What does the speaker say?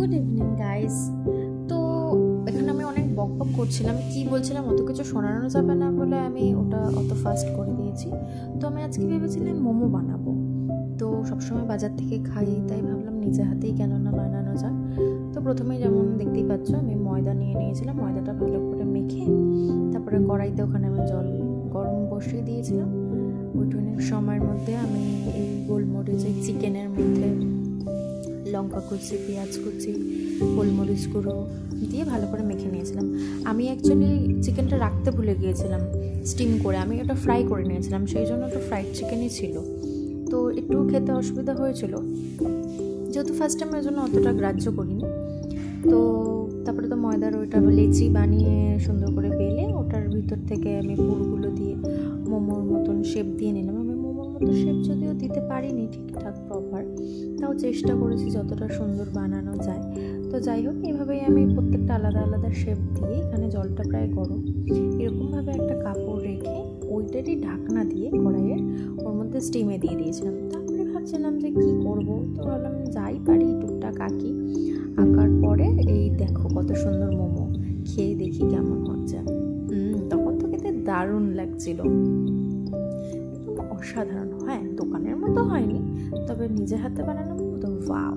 Good evening guys. তো এখানে আমি অনেক বক বক করছিলাম, কি বলছিলাম অত কিছু শোনানো যাবে না বলে আমি ওটা অত ফাস্ট করে দিয়েছি। তো আমি আজকে ভেবেছিলাম মোমো বানাবো। তো সবসময় বাজার থেকে খাই, তাই ভাবলাম নিজে হাতেই কেন না বানানো যাক। তো প্রথমেই যেমন দেখতেই পাচ্ছ আমি ময়দা নিয়ে নিয়েছিলাম, ময়দাটা ভালো করে মেখে তারপরে কড়াইতে ওখানে আমি জল গরম বসিয়ে দিয়েছিলাম। ওইটুকু সময়ের মধ্যে আমি এই গোলমরিচ এই চিকেনের মধ্যে লঙ্কা কুচি, পেঁয়াজ কুচি, গোলমরিচ গুঁড়ো দিয়ে ভালো করে মেখে নিয়েছিলাম। আমি অ্যাকচুয়ালি চিকেনটা রাখতে ভুলে গিয়েছিলাম স্টিম করে, আমি ওটা ফ্রাই করে নিয়েছিলাম, সেই জন্য ওটা ফ্রাইড চিকেনই ছিল। তো একটু খেতে অসুবিধা হয়েছিল, যেহেতু ফার্স্ট টাইম ওই জন্য অতটা গ্রাহ্য করিনি। তো তারপরে তো ময়দার ওইটা লেচি বানিয়ে সুন্দর করে বেলে ওটার ভিতর থেকে আমি পুরগুলো দিয়ে মোমোর মতন শেপ দিয়ে নিলাম। আমি মোমোর মতো শেপ যদিও দিতে পারিনি ঠিকঠাক প্রপার, তাও চেষ্টা করেছি যতটা সুন্দর বানানো যায়। তো যাই হোক, এইভাবেই আমি প্রত্যেকটা আলাদা আলাদা শেপ দিয়ে, এখানে জলটা প্রায় গরম, এরকমভাবে একটা কাপড় রেখে ওইটারই ঢাকনা দিয়ে কড়াইয়ের ওর মধ্যে স্টিমে দিয়ে দিয়েছিলাম। তারপরে ভাবছিলাম যে কী করবো, তো ভাবলাম যাই পারি টুকটাক আঁকি। আঁকার পরে এই দেখো কত সুন্দর মোমো, খেয়ে দেখি কেমন হচ্ছে। তখন তো খেতে দারুণ লাগছিল, একদম অসাধারণ। হ্যাঁ, দোকানের মতো হয়নি, তবে নিজের হাতে বানানোর মতো ওয়াও।